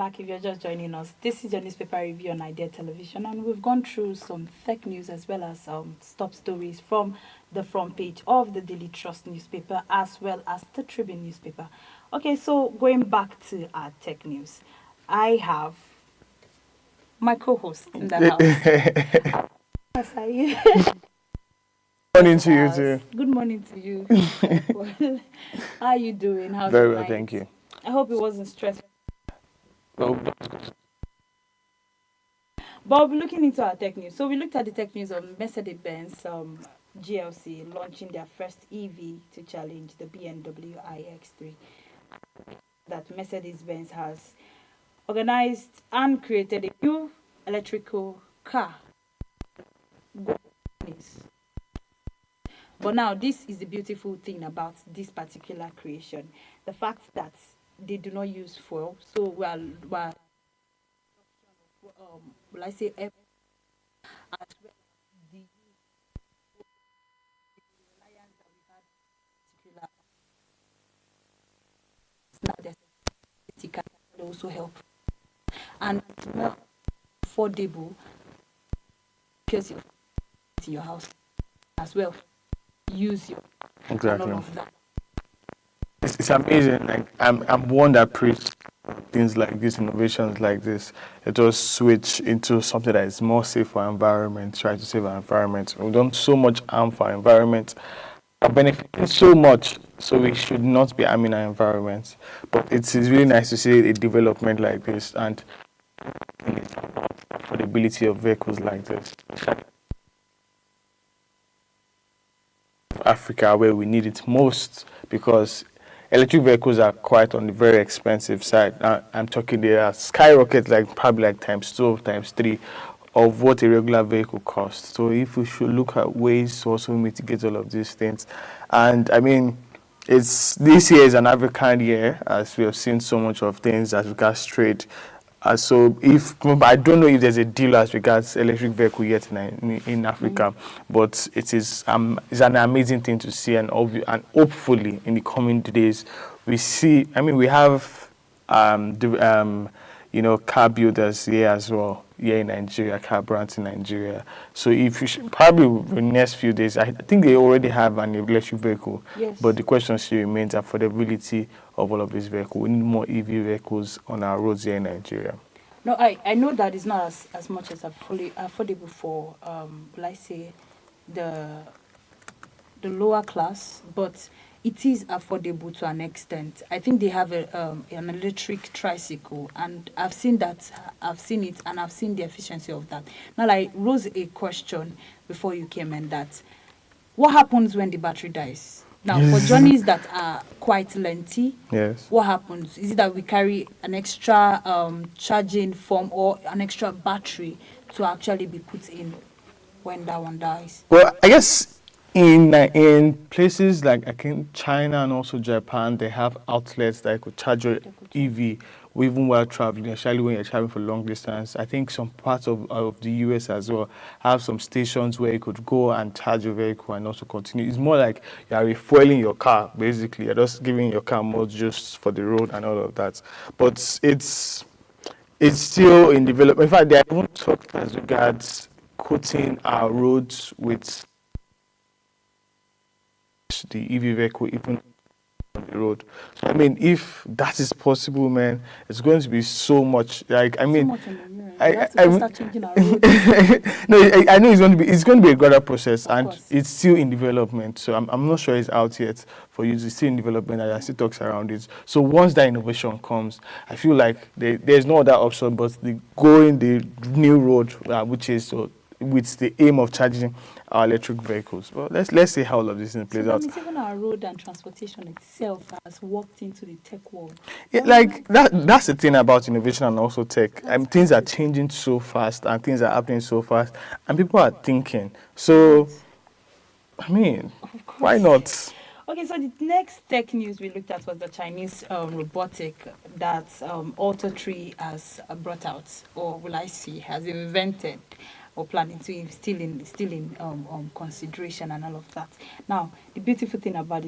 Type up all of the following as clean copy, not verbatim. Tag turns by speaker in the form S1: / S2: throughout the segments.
S1: back if you're just joining us. This is your newspaper review on Idea Television, and we've gone through some fake news as well as top stories from the front page of the Daily Trust newspaper as well as the Tribune newspaper. Okay, so going back to our tech news, I have my co-host in the house. Yes, are you?
S2: Morning to you too.
S1: Good morning to you. How are you doing? How's
S2: Very
S1: your
S2: well,
S1: night?
S2: thank you.
S1: I hope it wasn't stressful.
S2: Well,
S1: But we're looking into our tech news. So we looked at the tech news of Mercedes-Benz GLC launching their first EV to challenge the BMW iX3. That Mercedes-Benz has organized and created a new electrical car. But now this is the beautiful thing about this particular creation. The fact that they do not use fuel. So will I say air as well as the reliance that we had particular now there's safety car that will also help. And it's more affordable because you're in your house as well. Use your and
S2: exactly.
S1: all of that.
S2: It's amazing. Like I'm one that preach things like this, innovations like this. It just switch into something that is more safe for our environment. Try to save our environment. We've done so much harm for our environment. Are benefiting so much, so we should not be harming our environment. But it is really nice to see a development like this and affordability of vehicles like this. Africa, where we need it most, because electric vehicles are quite on the very expensive side. I'm talking they are skyrocket, like probably like times 2, times 3 of what a regular vehicle costs. So if we should look at ways to also mitigate all of these things, and I mean, this year is an African year, as we have seen so much of things as regards trade. So I don't know if there's a deal as regards electric vehicle yet in Africa, but it's an amazing thing to see, and hopefully in the coming days we see. I mean, we have car builders here as well, here in Nigeria, car brands in Nigeria. So if you should, probably in the next few days, I think they already have an electric vehicle.
S1: Yes.
S2: But the question still remains affordability of all of these vehicles. We need more EV vehicles on our roads here in Nigeria.
S1: No, I know that it's not as much as affordable for let's say the lower class, but it is affordable to an extent. I think they have an electric tricycle, and I've seen it, and I've seen the efficiency of that. Now, I rose a question before you came in that what happens when the battery dies? Now, for journeys that are quite lengthy,
S2: Yes.
S1: what happens? Is it that we carry an extra charging form or an extra battery to actually be put in when that one dies?
S2: Well, I guess in places like I think China and also Japan, they have outlets that you could charge your EV even while traveling, especially when you're traveling for long distance. I think some parts of the US as well have some stations where you could go and charge your vehicle and also continue. It's more like you are refueling your car, basically. You're just giving your car more just for the road and all of that. But it's still in development. In fact, they are even talked as regards coating our roads with the EV vehicle even on the road. So I mean, if that is possible, man, it's going to be so much. Like I
S1: So
S2: mean,
S1: much on the mirror.
S2: I
S1: We have to
S2: I,
S1: just start changing our roads.
S2: no, I know it's going to be a gradual process,
S1: Of
S2: and
S1: course.
S2: it's still in development. So I'm not sure it's out yet for you. It's still in development, and there are still talks around it. So once that innovation comes, I feel like there's no other option but going the new road, which is with the aim of charging our electric vehicles. Well, let's see how all of this thing
S1: So
S2: plays
S1: that
S2: out.
S1: means even our road and transportation itself has walked into the tech world.
S2: Yeah, like that's the thing about innovation and also tech. Things are changing so fast and things are happening so fast, and people are thinking. So I mean,
S1: Of
S2: why
S1: course.
S2: not?
S1: Okay, so the next tech news we looked at was the Chinese robotic that Auto3 has brought out, or will I say, has invented or planning to still in consideration and all of that. Now, the beautiful thing about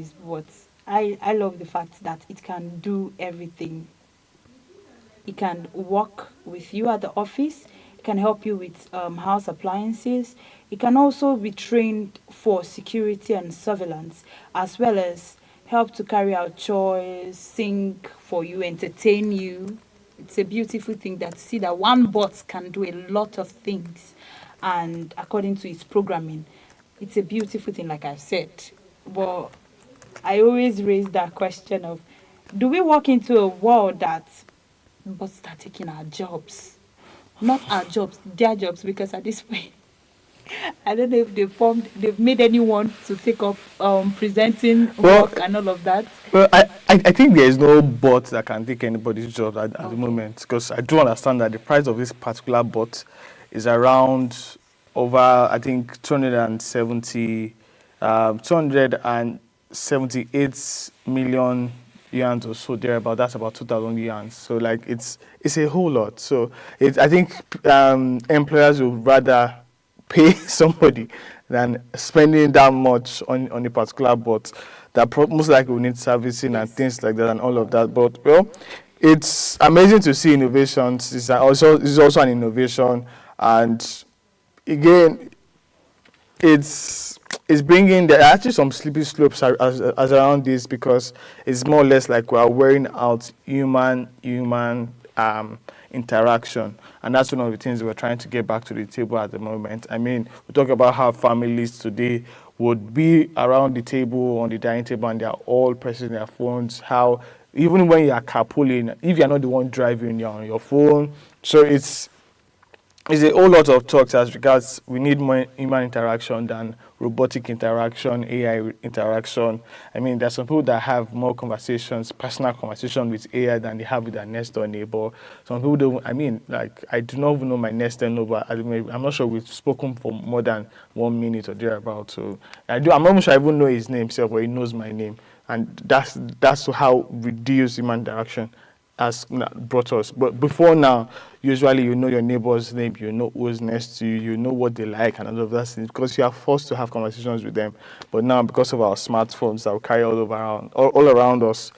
S1: I love the fact that it can do everything It can work with you at the office. It can help you with house appliances. It can also be trained for security and surveillance, as well as help to carry out chores, sing for you, entertain you. It's a beautiful thing that see that one bot can do a lot of things, and according to its programming, it's a beautiful thing, like I've said. But I always raise that question of, do we walk into a world that bots start taking our jobs? Not our jobs, their jobs, because at this point, I don't know if they've made anyone to take up presenting
S2: Well,
S1: work and all of that.
S2: Well, I think there is no bot that can take anybody's job at the moment, because I do understand that the price of this particular bot is around over, I think, 278 million yuan or so thereabout. That's about 2,000 yuan. So like it's a whole lot. So I think employers would rather pay somebody than spending that much on a particular bot that most likely will need servicing and things like that and all of that. But well, it's amazing to see innovations. It's also an innovation, and again, it's bringing, there are actually some slippery slopes as around this, because it's more or less like we are wearing out human interaction, and that's one of the things we're trying to get back to the table at the moment. I mean, we talk about how families today would be around the table, on the dining table, and they're all pressing their phones. How even when you are carpooling, if you're not the one driving, you're on your phone. So it's a whole lot of talks as regards we need more human interaction than robotic interaction, AI interaction. I mean, there's some people that have more conversations, personal conversation with AI than they have with their next door neighbor. Some people don't, I mean, like, I do not even know my next door neighbor. I'm not sure we've spoken for more than 1 minute or thereabout. So I'm not sure I even know his name himself, but he knows my name. And that's how reduced human interaction has brought us. But before now, usually you know your neighbor's name, you know who's next to you, you know what they like and all of that, because you are forced to have conversations with them. But now, because of our smartphones that we carry all around us,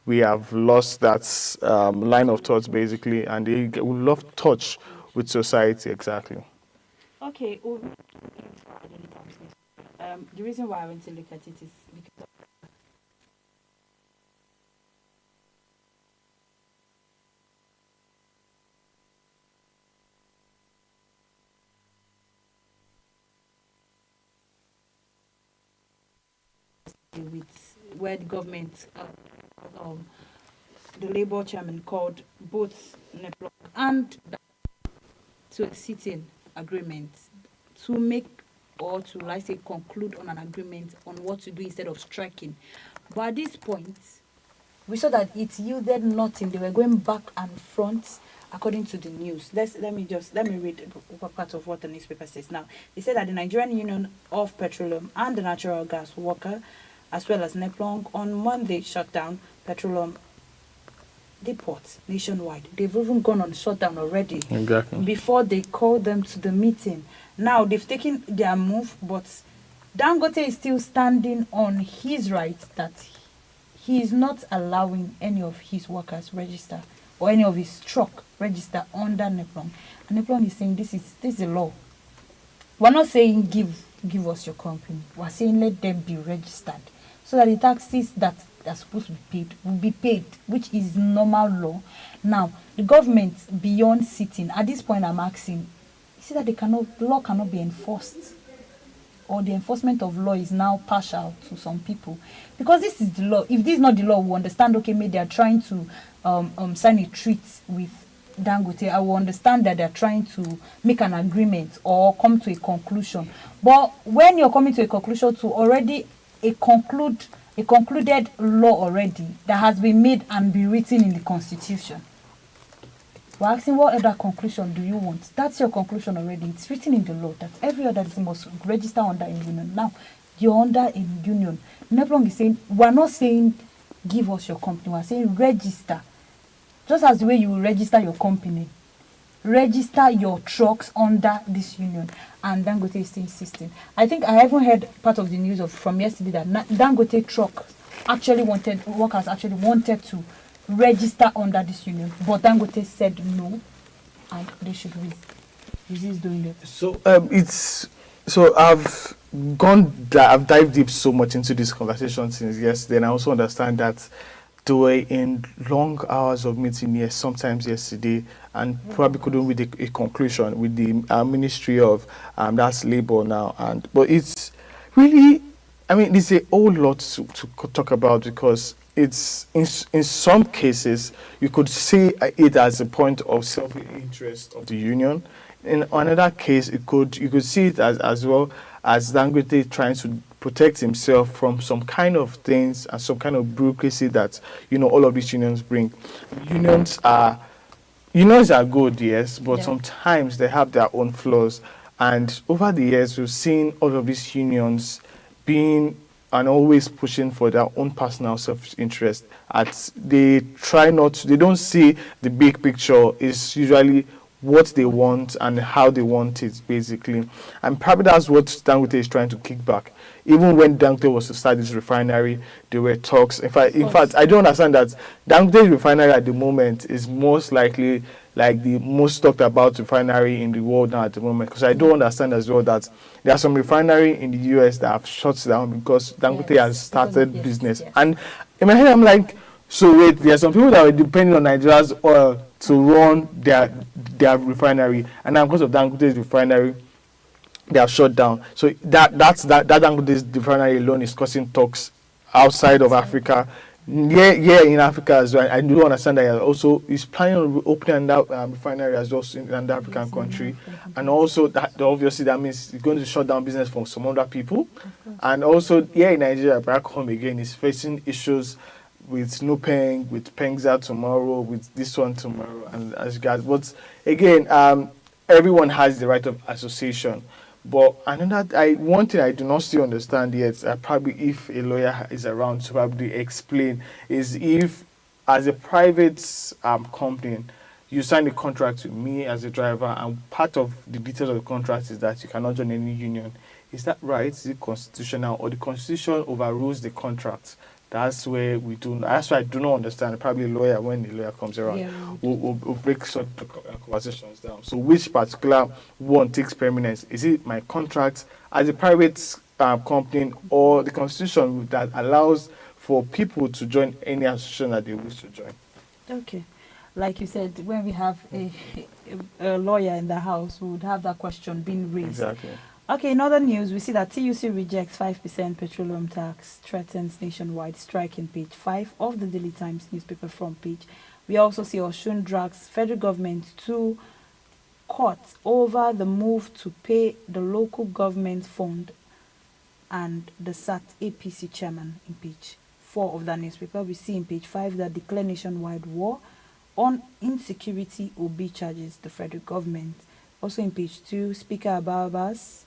S2: we have lost that line of thought basically, and we love touch with society exactly.
S1: Okay. The reason why I went to look at it is because with where the government, the Labour chairman called both NEPLOC and to a sitting agreement to make, or to, like say, conclude on an agreement on what to do instead of striking. But at this point, we saw that it yielded nothing. They were going back and front according to the news. Let me read part of what the newspaper says now. They said that the Nigerian Union of Petroleum and the Natural Gas Worker, as well as NEPLONG, on Monday shut down petroleum depots nationwide. They've even gone on shutdown already.
S2: Exactly.
S1: Before they called them to the meeting. Now they've taken their move, but Dangote is still standing on his rights that he is not allowing any of his workers register, or any of his truck register under NEPLONG. And NEPLONG is saying this is the law. We're not saying give us your company. We're saying let them be registered, so that the taxes that are supposed to be paid will be paid, which is normal law. Now, the government, beyond sitting, at this point I'm asking, you see that the law cannot be enforced, or the enforcement of law is now partial to some people, because this is the law. If this is not the law, we understand, okay, maybe they are trying to sign a treaty with Dangote. I will understand that they're trying to make an agreement or come to a conclusion. But when you're coming to a conclusion to already a concluded law already that has been made and be written in the constitution, we're asking, what other conclusion do you want? That's your conclusion already. It's written in the law that every other thing must register under a union. Now, you're under a union. NEPLONG is saying, we're not saying give us your company. We're saying register. Just as the way you will register your company, register your trucks under this union. And Dangote is still insisting. I think I haven't heard part of the news from yesterday that Dangote workers actually wanted to register under this union. But Dangote said no, and they should resist doing it.
S2: So it's so I've dived deep so much into this conversation since yesterday, and I also understand that they were in long hours of meeting, yes, sometimes yesterday, and probably couldn't reach a conclusion with the Ministry of that's Labour now, and but it's really, I mean, there's a whole lot to talk about because it's in some cases you could see it as a point of self-interest of the union. In another case, you could see it as well as Dangote trying to protect himself from some kind of things and some kind of bureaucracy that all of these unions bring. Unions are good, yes, but
S1: Yeah.
S2: sometimes they have their own flaws. And over the years, we've seen all of these unions being and always pushing for their own personal self-interest. They don't see the big picture. It's usually what they want and how they want it, basically. And probably that's what Dangote is trying to kick back. Even when Dangote was to start this refinery, there were talks. In fact, I don't understand that Dangote's refinery at the moment is most likely like the most talked about refinery in the world now at the moment. Because I don't understand as well that there are some refinery in the US that have shut down because Dangote
S1: Yes,
S2: has started
S1: yes,
S2: business.
S1: yes.
S2: And in my head, I'm like, so wait, there are some people that were depending on Nigeria's oil to run their refinery, and now because of Dangote's refinery, they have shut down. So that Dangote's refinery alone is causing talks outside of Africa. Yeah, in Africa as well. I do understand that also is planning on opening that refinery as well in an African
S1: Yes, in
S2: country,
S1: African country.
S2: and also that obviously that means it's going to shut down business for some other people, and also in Nigeria, back home again, is facing issues with Nupeng, with Pengza tomorrow, with this one tomorrow, and as regards. But again, everyone has the right of association. But one thing I do not still understand yet, probably if a lawyer is around to probably explain, is if as a private company, you sign a contract with me as a driver, and part of the details of the contract is that you cannot join any union. Is that right? Is it constitutional, or the constitution overrules the contract? That's where we do. That's why I do not understand. Probably a lawyer, when the lawyer comes around,
S1: Yeah.
S2: will break such conversations down. So, which particular one takes permanence? Is it my contract as a private company, or the constitution that allows for people to join any association that they wish to join?
S1: Okay. Like you said, when we have a lawyer in the house, we would have that question being raised.
S2: Exactly.
S1: Okay, in other news, we see that TUC rejects 5% petroleum tax, threatens nationwide strike in page 5 of the Daily Times newspaper front page. We also see Osun drags federal government to court over the move to pay the local government fund and the SAT APC chairman in page 4 of that newspaper. We see in page 5 that declare nationwide war on insecurity Obi charges the federal government. Also in page 2, Speaker Ababas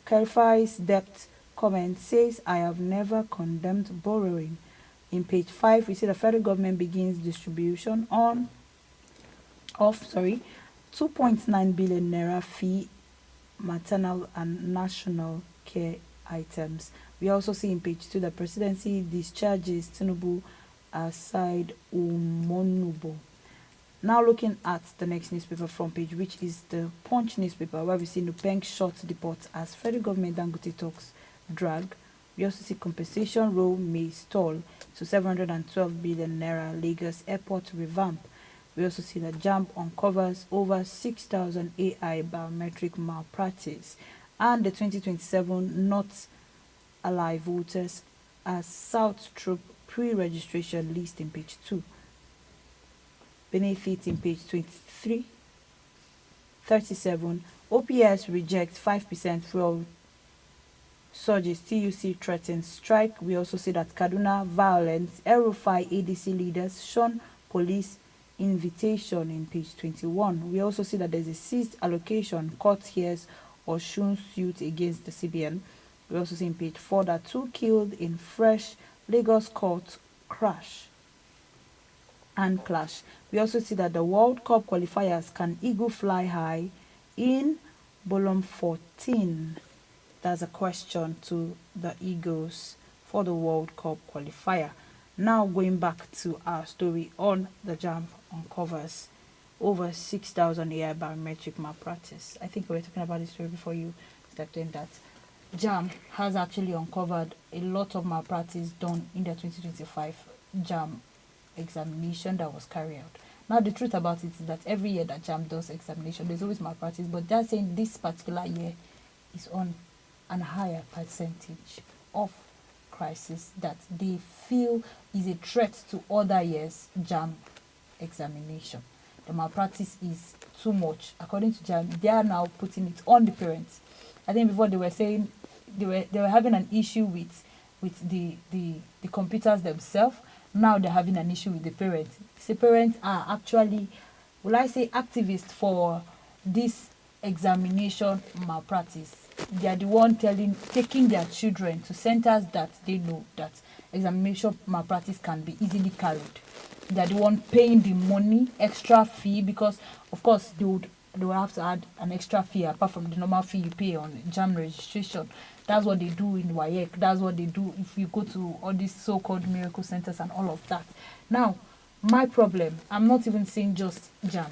S1: clarifies debt comment, says I have never condemned borrowing. In page 5, we see the federal government begins distribution of 2.9 billion naira fee maternal and national care items. We also see in page 2 the presidency discharges Tinubu aside Umonubo. Now looking at the next newspaper front page, which is the Punch newspaper, where we see Nupeng short deport as federal government Dangote talks drag. We also see compensation role may stall to 712 billion naira Lagos airport revamp. We also see that JAMB uncovers over 6,000 AI biometric malpractice, and the 2027 not alive voters as South Troop pre-registration list in page 2. Benefit in page 23. 37. OPS rejects 5% fuel surges. TUC threatens strike. We also see that Kaduna violence. El-Rufai ADC leaders shun police invitation in page 21. We also see that there's a seized allocation. Court hears Osun suit against the CBN. We also see in page 4 that 2 killed in fresh Lagos court crash. We also see that the World Cup qualifiers, can Eagle fly high in Bolom 14? That's a question to the Eagles for the World Cup qualifier. Now going back to our story on the JAMB uncovers over 6,000 AI biometric malpractice. I think we were talking about this story before you stepped in, that JAMB has actually uncovered a lot of malpractice done in the 2025 JAMB examination that was carried out. Now the truth about it is that every year that JAMB does examination, there's always malpractice, but they're saying this particular year is on an higher percentage of crisis that they feel is a threat to other years' JAMB examination. The malpractice is too much. According to JAMB, they are now putting it on the parents. I think before they were saying they were having an issue with the computers themselves. Now they're having an issue with the parents. The parents are actually, will I say, activists for this examination malpractice. They are the one taking their children to centers that they know that examination malpractice can be easily carried. They are the one paying the money, extra fee, because of course they will have to add an extra fee apart from the normal fee you pay on JAM registration. That's what they do in WAEC. That's what they do if you go to all these so-called miracle centers and all of that. Now, my problem, I'm not even saying just JAM.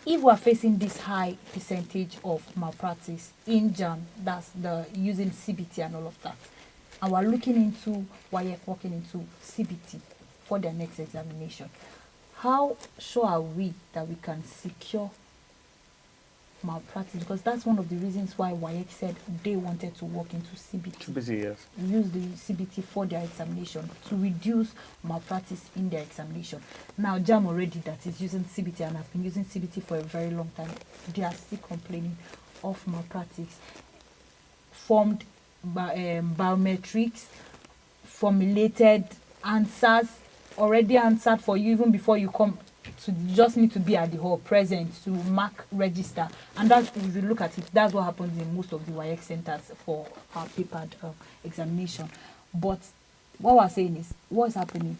S1: If we're facing this high percentage of malpractice in JAM, that's the using CBT and all of that, and we're looking into WAEC walking into CBT for their next examination, how sure are we that we can secure malpractice? Because that's one of the reasons why WAEC said they wanted to walk into CBT.
S2: CBT, yes.
S1: Use the CBT for their examination to reduce malpractice in their examination. Now, JAM already that is using CBT and have been using CBT for a very long time, they are still complaining of malpractice. Formed biometrics, formulated answers, already answered for you even before you come. So you just need to be at the hall present to mark register, and that's, if you look at it, that's what happens in most of the WAEC centers for our papered examination. But what we're saying is what's happening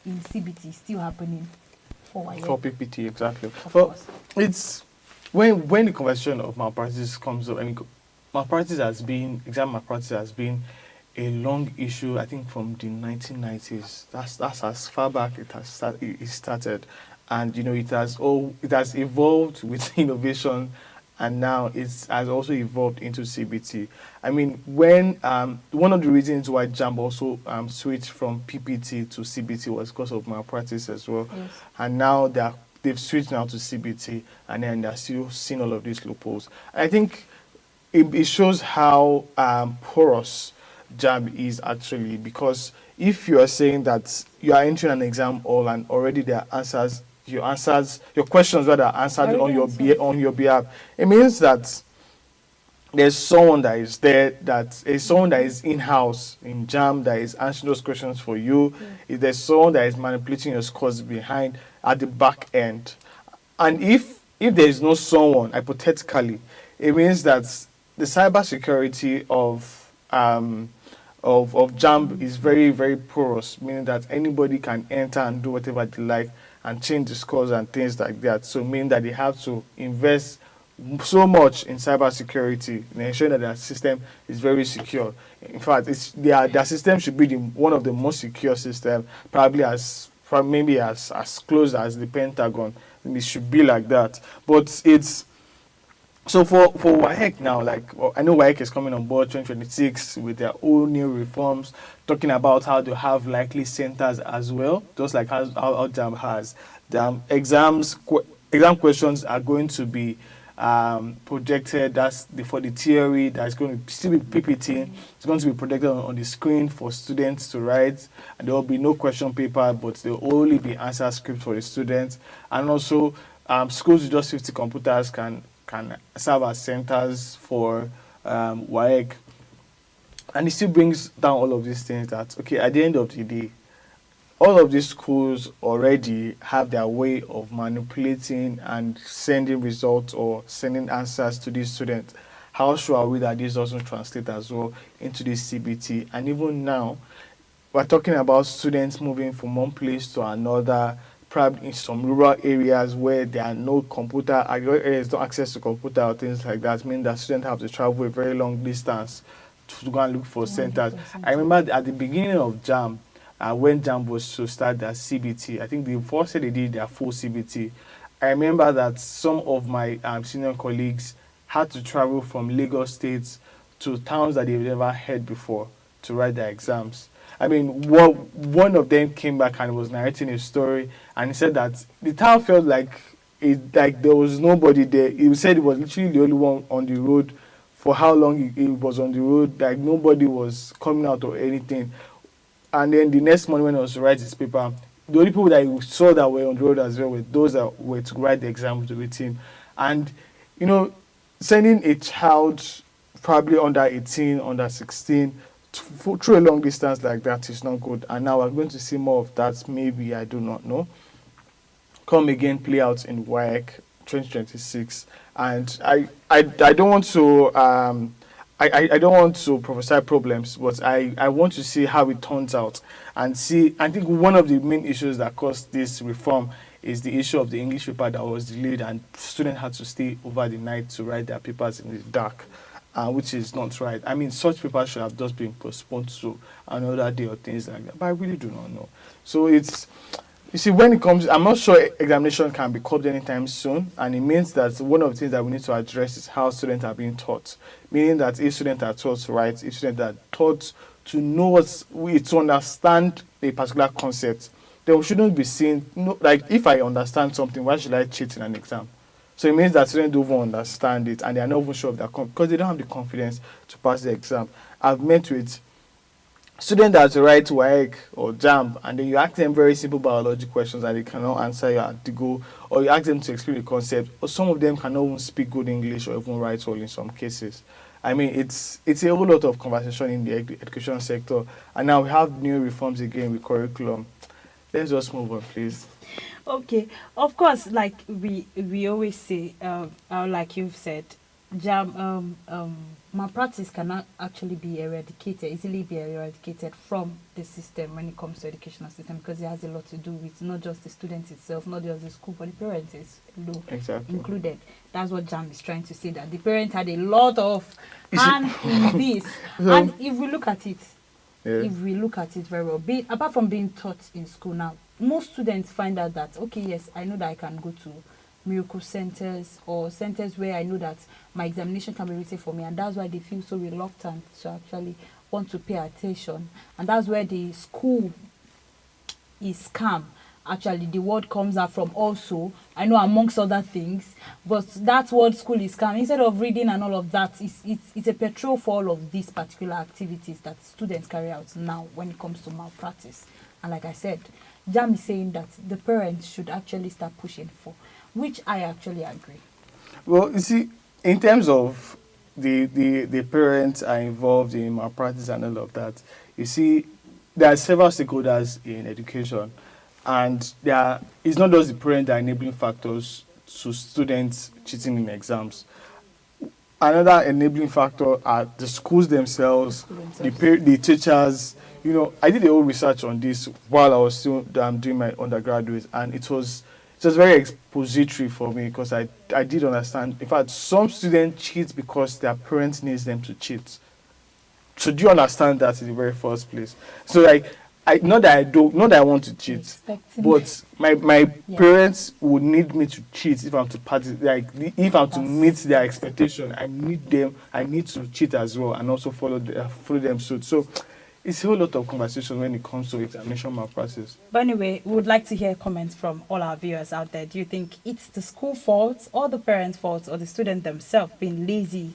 S1: in CBT is still happening for WAEC.
S2: For PPT, exactly.
S1: Of
S2: Well,
S1: course.
S2: it's when the conversation of malpractice comes up. I mean, exam malpractice has been a long issue. I think from the 1990s. That's as far back it started, and it has evolved with innovation, and now it has also evolved into CBT. I mean, when one of the reasons why JAMB also switched from PPT to CBT was because of malpractice as well.
S1: Yes.
S2: And now they've switched now to CBT, and then they're still seeing all of these loopholes. I think it shows how porous JAMB is actually, because if you are saying that you are entering an exam hall and already there are your questions rather are answered on your behalf, it means that there's someone that is there, that is someone that is in-house in JAMB that is answering those questions for you. If there's someone that is manipulating your scores behind at the back end, and if there is no someone, hypothetically, it means that the cybersecurity of JAMB is very, very porous, meaning that anybody can enter and do whatever they like and change the scores and things like that. So meaning that they have to invest so much in cybersecurity and ensure that their system is very secure. In fact, their system should be one of the most secure systems, maybe as close as the Pentagon. It should be like that. But it's so for WAEC now, I know WAEC is coming on board 2026 with their own new reforms, talking about how to have likely centers as well, just like how JAMB has. The exam questions are going to be projected. For the theory, that's going to still be PPT. It's going to be projected on the screen for students to write, and there will be no question paper, but there will only be answer script for the students. And also, schools with just 50 computers can serve as centers for WAEC. And it still brings down all of these things that, okay, at the end of the day, all of these schools already have their way of manipulating and sending results or sending answers to these students. How sure are we that this doesn't translate as well into this CBT? And even now, we're talking about students moving from one place to another, probably in some rural areas where there are no computer, there's no access to computer or things like that, meaning that students have to travel a very long distance to go and look for centers. I remember at the beginning of JAMB, when JAMB was to start their CBT. I think the first year they did their full CBT. I remember that some of my senior colleagues had to travel from Lagos State to towns that they've never heard before to write their exams. I mean, one of them came back and was narrating a story, and he said that the town felt like there was nobody there. He said he was literally the only one on the road for how long he was on the road. Like nobody was coming out or anything. And then the next morning when I was to write his paper, the only people that he saw that were on the road as well were those that were to write the exam with him. And you know, sending a child probably under 18, under 16 through a long distance like that is not good. And now we're going to see more of that. Maybe, I do not know. Come again, play out in WAEC 2026. And I don't want to I don't want to prophesy problems, but I want to see how it turns out and see. I think one of the main issues that caused this reform is the issue of the English paper that was delayed, and students had to stay over the night to write their papers in the dark, which is not right. I mean, such papers should have just been postponed to another day or things like that, but I really do not know. So it's, you see, when it comes, I'm not sure examination can be curbed anytime soon, and it means that one of the things that we need to address is how students are being taught. Meaning that if students are taught to write, if students are taught to know to understand a particular concept, then we shouldn't be seeing, like, if I understand something, why should I cheat in an exam? So it means that students don't even understand it, and they are not even sure of their because they don't have the confidence to pass the exam. I've met with students that write WAEC or JAMB, and then you ask them very simple biology questions and they cannot answer you at the go, or you ask them to explain the concept, or some of them cannot even speak good English or even write well in some cases. I mean, it's a whole lot of conversation in the education sector, and now we have new reforms again with curriculum. Let's just move on, please.
S1: Okay, of course, like we always say, like you've said, malpractice cannot actually be easily be eradicated from the system when it comes to educational system, because it has a lot to do with not just the students itself, not just the school, but the parents
S2: Exactly.
S1: included. That's what JAM is trying to say, that the parents had a lot of hand in this. And if we look at it, very well, apart from being taught in school now, most students find out that, okay, yes, I know that I can go to miracle centers or centers where I know that my examination can be written for me, and that's why they feel so reluctant to actually want to pay attention. And that's where the school is scam. Actually, the word comes out from also, I know, amongst other things, but that word school is scam. Instead of reading and all of that, it's a patrol for all of these particular activities that students carry out now when it comes to malpractice. And like I said, JAM is saying that the parents should actually start pushing for, which I actually agree.
S2: Well, you see, in terms of the parents are involved in malpractice and all of that, you see, there are several stakeholders in education, and it's not just the parents that are enabling factors to students cheating in exams. Another enabling factor are the schools themselves, the teachers. You know, I did a whole research on this while I was still doing my undergraduate, and it was very expository for me, because I did understand. In fact, some students cheat because their parents needs them to cheat. So do you understand that in the very first place? So like, not that I want to cheat, but my parents would need me to cheat if I'm to if I'm to meet their expectation. I need to cheat as well, and also follow them suit. So it's a whole lot of conversation when it comes to examination malpractice.
S1: But anyway, we would like to hear comments from all our viewers out there. Do you think it's the school fault, or the parents' fault, or the student themselves being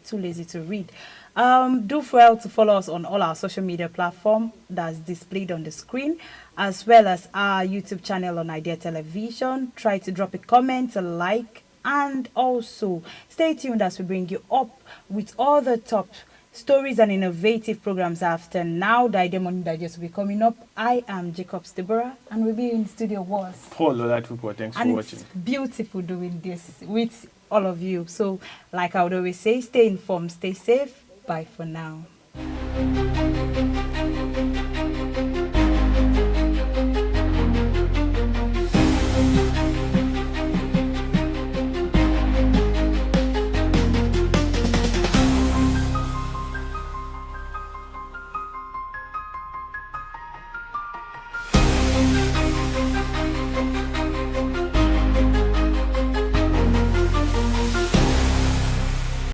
S1: too lazy to read? Do well to follow us on all our social media platforms that's displayed on the screen, as well as our YouTube channel on Idea Television. Try to drop a comment, a like, and also stay tuned as we bring you up with all the top stories and innovative programs after now. The Idea Morning Digest will be coming up. I am Jacobs Deborah, and we'll be in studio was
S2: Paul Olatupo. Thanks for watching.
S1: It's beautiful doing this with all of you. So, like I would always say, stay informed, stay safe. Bye for now.